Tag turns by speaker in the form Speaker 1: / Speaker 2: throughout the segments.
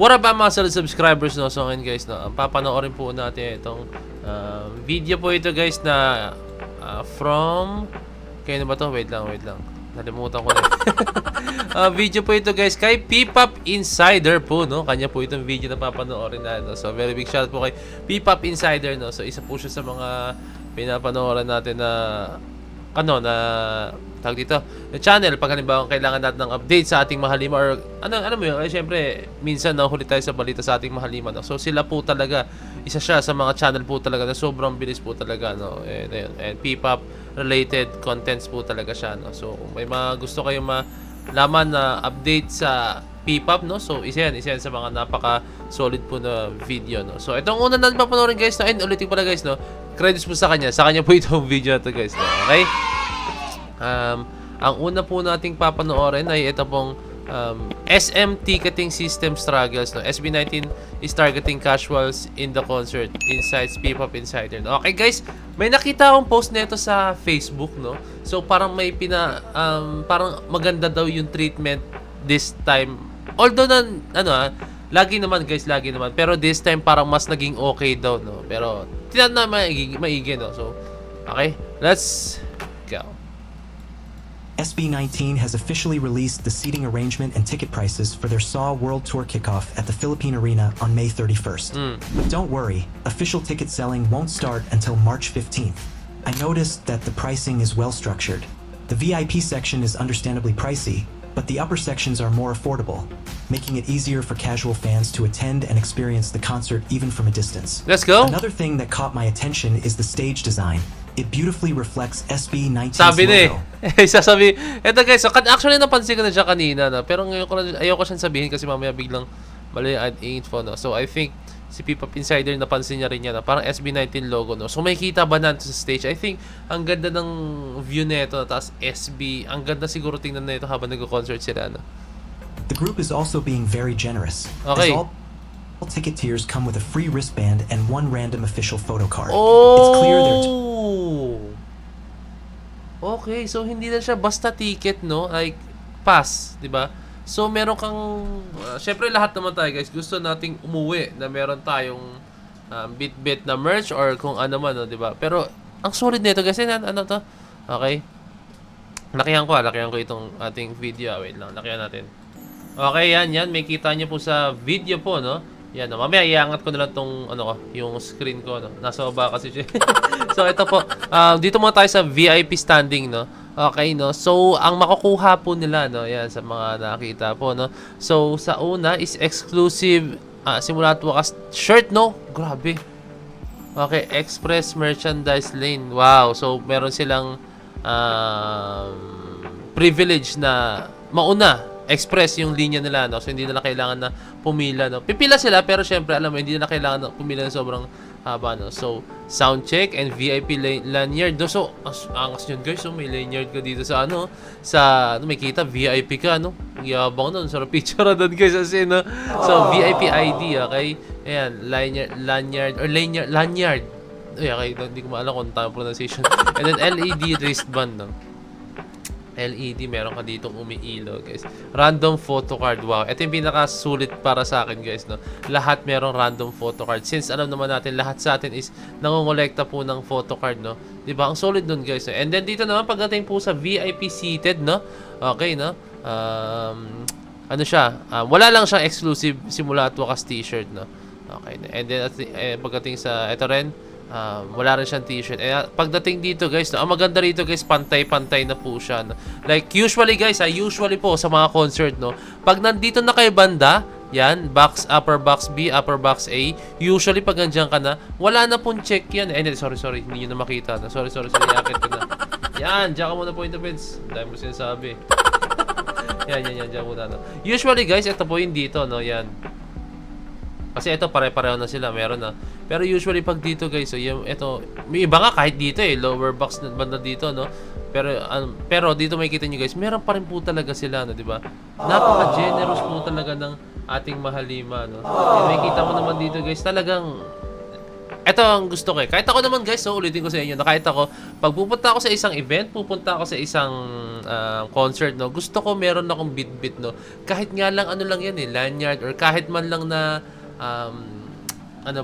Speaker 1: What up mga solid subscribers, no? So ngayon guys, no, papanoorin po natin itong video po ito guys na from kayo na ba to? Wait lang. Nalimutan ko na. Video po ito guys kay P-Pop Insider po, no? Kanya po itong video na papanoorin natin, no? So very big shout po kay P-Pop Insider, no? So isa po siya sa mga pinapanoorin natin na na tawag dito, na channel pag halimbawa kailangan natin ng update sa ating mahalima or ano mo yun, syempre minsan nahuli tayo sa balita sa ating mahalima, no? So sila po talaga, isa siya sa mga channel po talaga na sobrang bilis po talaga, no? And P-Pop related contents po talaga siya, no? So kung may mga gusto kayong malaman na update sa P-Pop, no? So isa yan sa mga napaka solid po na video, no? So itong una natin papanoorin guys, no? And ulitin pala guys, no? Credits po sa kanya po itong video na to guys, no? Okay? Ang una po nating papanoorin ay ito pong SM ticketing system struggles, no? SB19 is targeting casuals in the concert, insights P-Pop Insider. Okay guys, may nakita akong post nito sa Facebook, no? So parang may parang maganda daw yung treatment this time. Although lagi naman, pero this time parang mas naging okay daw, no? Pero tinan na maigi, no? So okay, let's go.
Speaker 2: SB19 has officially released the seating arrangement and ticket prices for their SAW World Tour kickoff at the Philippine Arena on May 31st. But don't worry, official ticket selling won't start until March 15th. I noticed that the pricing is well structured. The VIP section is understandably pricey, but the upper sections are more affordable, making it easier for casual fans to attend and experience the concert even from a distance.
Speaker 1: Let's go!
Speaker 2: Another thing that caught my attention is the stage design. It beautifully reflects SB19's
Speaker 1: Sabi
Speaker 2: logo.
Speaker 1: Sabi, eto guys, so, actually napansin ko na siya kanina, no? Pero ngayon ayoko siyang sabihin kasi mamaya biglang mali ang info, no? So I think si P-Pop Insider napansin niya rin yan, no? Parang SB19 logo, no? So may kita ba natin sa stage? I think ang ganda ng view nito, tapos SB, ang ganda siguro tingnan na ito habang nag-concert sila, no?
Speaker 2: The group is also being very generous.
Speaker 1: Okay.
Speaker 2: As all ticket tiers come with a free wristband and one random official photo card.
Speaker 1: Oh!
Speaker 2: It's clear they're
Speaker 1: okay, so hindi na siya basta ticket, no? Like pass, 'di ba? So meron kang syempre lahat naman tayo guys, gusto nating umuwi na meron tayong bit na merch or kung ano man, no, 'di ba? Pero ang solid nito guys, ano to? Okay. Lakihan ko itong ating video. Wait lang, lakihan natin. Okay, yan may kita niyo po sa video po, no? Yan, no? Mamaya iangat ko na lang tong yung screen ko, no? Nasa baba kasi siya. So ito po, dito muna tayo sa VIP standing, no? Okay, no? So ang makukuha po nila, no? Yan sa mga nakita po, no? So sa una is exclusive simula at wakas shirt, no? Grabe. Okay, express merchandise lane. Wow. So meron silang privilege na mauna express yung linya nila, no? So hindi nila kailangan na pumila, no? Pipila sila pero syempre alam mo hindi nila kailangan na pumila na sobrang haba, no? So sound check and VIP lanyard, no? So angas yun guys, so may lanyard ka dito sa may kita VIP ka, no? Ang yabang nun, sarap picture doon guys kasi, no? So VIP ID, okay? Ayan, lanyard. Okay, hindi ko maalam kung tama pronunciation. And then LED wristband, no? LED, meron ka ditong umiilo, guys. Random photo card, wow. Ito yung pinakasulit para sa akin, guys, no? Lahat merong random photo card. Since alam naman natin, lahat sa atin is nangongolekta po ng photo card, no? Diba? Ang solid nun, guys. No? And then dito naman, pagdating po sa VIP seated, no? Okay, no? Ano siya? Wala lang siyang exclusive simula at wakas t-shirt, no? Okay. And then, pagdating sa, ito rin, wala rin siyang t-shirt. Pagdating dito guys, no, ang maganda rito guys, pantay-pantay na po siya, no? Like usually guys, usually po sa mga concert, no, pag nandito na kay banda, yan, box, upper box B, upper box A, usually pag nandiyan ka na, wala na pong check yan. Sorry, hindi nyo na makita, no? Sorry, yakit ko na. Yan, dyan ka muna point of heads. Dahil mo sinasabi. yan, dyan muna, no? Usually guys, ito po yung dito, no, yan. Kasi ito pare-pareho na sila, meron na. Pero usually pag dito guys, so ito, may iba nga kahit dito lower box na banda dito, no. Pero dito makikita niyo guys, meron pa rin po talaga sila, no, di ba? Napaka-generous po talaga ng ating mahalima, no. And makikita mo naman dito guys, talagang Ito ang gusto ko eh. Kahit ako naman guys, so ulitin ko sa inyo na kahit ako, pag pupunta ako sa isang event, pupunta ako sa isang concert, no, gusto ko meron akong bit-bit, no. Kahit nga lang ano lang yan eh, lanyard or kahit man lang na ano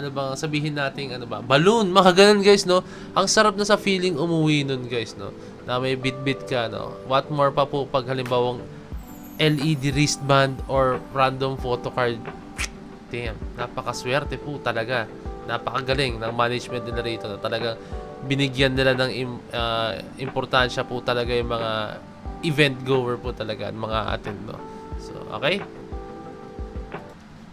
Speaker 1: bang sabihin nating balloon, mga ganun guys, no. Ang sarap na sa feeling umuwi nun guys, no, na may bit-bit ka, no. What more pa po pag halimbawang LED wristband or random photo card. Damn, napakaswerte po talaga. Napakagaling ng management nila rito, no. Talagang binigyan nila ng importansya po talaga yung mga event goer po talaga, mga attend, no. So, okay.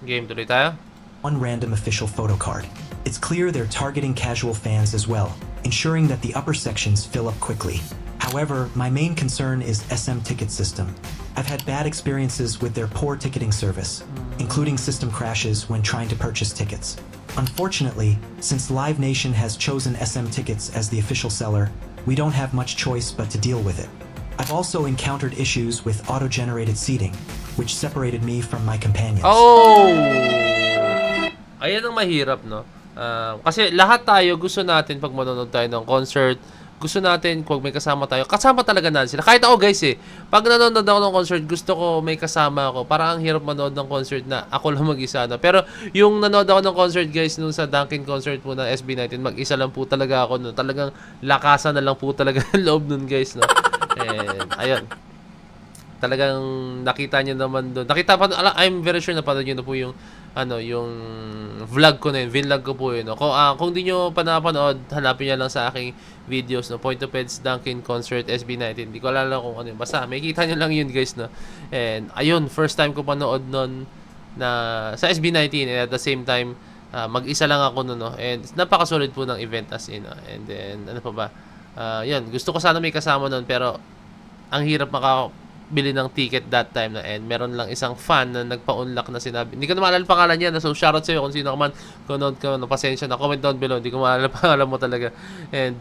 Speaker 1: Game tuloy tayo.
Speaker 2: One random official photo card. It's clear they're targeting casual fans as well, ensuring that the upper sections fill up quickly. However, my main concern is SM Ticket System. I've had bad experiences with their poor ticketing service, including system crashes when trying to purchase tickets. Unfortunately, since Live Nation has chosen SM Tickets as the official seller, we don't have much choice but to deal with it. I've also encountered issues with auto-generated seating, which separated me from my companions.
Speaker 1: Oh! Ayan ang mahirap, no? Kasi lahat tayo gusto natin pag manonood tayo ng concert, gusto natin kung may kasama tayo, kasama talaga natin sila. Kahit ako guys eh, pag nanonood ako ng concert, gusto ko may kasama ako. Parang ang hirap manood ng concert na ako lang mag-isa, no? Pero yung nanood ako ng concert guys, nung sa Dunkin concert po ng SB19, mag-isa lang po talaga ako, no? Talagang lakasan na lang po talaga ng loob nun guys, no? And ayun, talagang nakita niyo naman doon. I'm very sure napanood niyo na po yung yung vlog ko na yun, vlog ko po yun, no? Kung di nyo pa napanood, hanapin nyo lang sa aking videos, no? Point of Heads Dunkin Concert SB19. Di ko alala kung ano yun. Basta, may kita nyo lang yun, guys, no? And, ayun, first time ko panood nun na sa SB19, and at the same time, mag-isa lang ako nun, no? And, napakasulit po ng event as in, no? And then, ano pa ba? Yun, gusto ko sana may kasama nun, pero, ang hirap bili ng ticket that time na, and meron lang isang fan na nagpa-unlock na sinabi. Hindi ko na maalala pangalan niya, so shoutout sa'yo kung sino ka man, kung nood ka, no, pasensya na, comment down below, hindi ko maalala pangalan mo talaga. And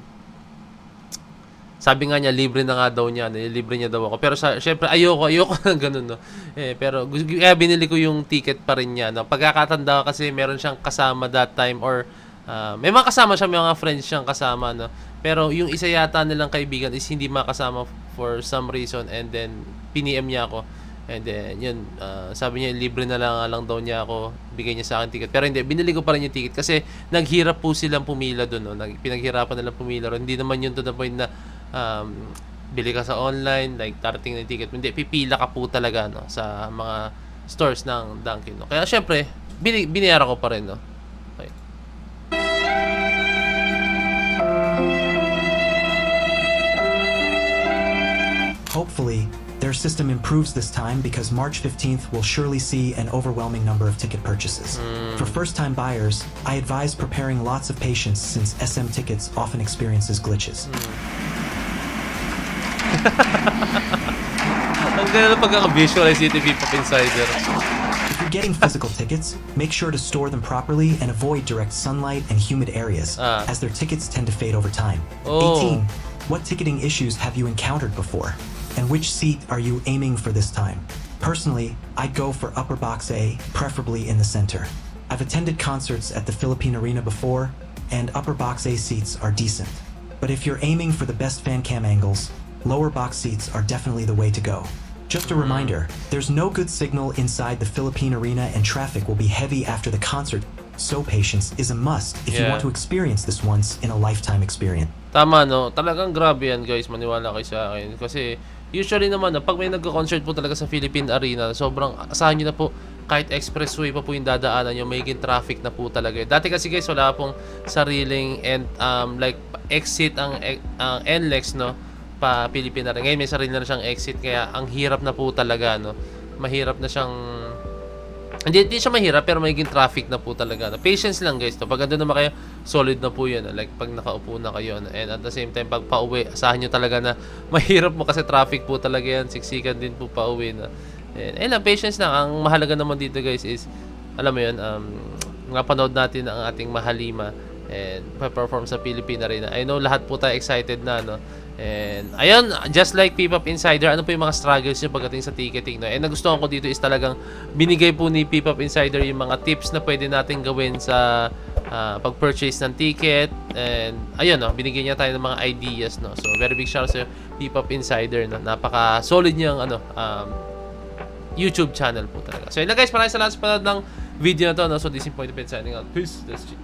Speaker 1: sabi nga niya, libre na nga daw niya, libre niya daw ako. Pero syempre, ayoko ng ganun, no. Pero kaya binili ko yung ticket pa rin niya, no. Pagkakatanda kasi meron siyang kasama that time, or may mga kasama siya, may mga friends siyang kasama, no. Pero yung isa yata nilang kaibigan is hindi makasama for some reason, and then piniem niya ako, and then yun, sabi niya libre na lang daw niya ako, bigay niya sa akin ticket. Pero hindi, binili ko pa rin yung ticket kasi naghirap po silang pumila doon, no? Pinaghirapan nilang pumila ron. Hindi naman yun to the point na bili ka sa online, like darating na yung ticket. Hindi, pipila ka po talaga, no, sa mga stores ng Dunkin, no? Kaya syempre binayaran ko pa rin, no. Okay.
Speaker 2: Hopefully, their system improves this time because March 15th will surely see an overwhelming number of ticket purchases. For first-time buyers, I advise preparing lots of patience since SM Tickets often experiences glitches.
Speaker 1: Ang ganda na pagkaka-visualize dito, Pop Insider.
Speaker 2: If you're getting physical tickets, make sure to store them properly and avoid direct sunlight and humid areas, as their tickets tend to fade over time. 18. What ticketing issues have you encountered before? And which seat are you aiming for this time? Personally, I'd go for upper box A, preferably in the center. I've attended concerts at the Philippine Arena before, and upper box A seats are decent. But if you're aiming for the best fan cam angles, lower box seats are definitely the way to go. Just a reminder, there's no good signal inside the Philippine Arena and traffic will be heavy after the concert, so patience is a must if you want to experience this once in a lifetime experience.
Speaker 1: Tama, no? Talagang grabe yan, guys. Maniwala kayo sa akin. Kasi usually naman, pag may nagko-concert po talaga sa Philippine Arena, sobrang asahan nyo na po, kahit expressway pa po yung dadaanan nyo, magiging traffic na po talaga. Dati kasi guys, wala pong sariling and like exit ang NLEX, no, pa Philippine Arena. Ngayon may sarili na siyang exit, kaya ang hirap na po talaga, no. Mahirap na siyang hindi siya mahirap, pero magiging traffic na po talaga. Patience lang guys to. Pag andun naman kayo, solid na po yun. Like pag nakaupo na kayo. And at the same time, pag pauwi, asahan nyo talaga na mahirap mo kasi traffic po talaga yan. Siksikan din po pauwi na. And ayun lang, patience lang. Ang mahalaga naman dito guys is, alam mo yun, napanood natin ang ating Mahalima. and perform sa Philippine Arena. I know lahat po tayo excited na, no? And ayun, just like P-Pop Insider, ano po yung mga struggles nyo pagdating sa ticketing, no? And nagustuhan ko dito is talagang binigay po ni P-Pop Insider yung mga tips na pwede natin gawin sa pag-purchase ng ticket. And ayun, no, binigyan niya tayo ng mga ideas, no? So very big shout out sa P-Pop Insider, no? Napaka solid niyang YouTube channel po talaga. So yun na guys, maraming salamat sa panood ng video na to, no? So this is Point of Signing out. Peace. That's it.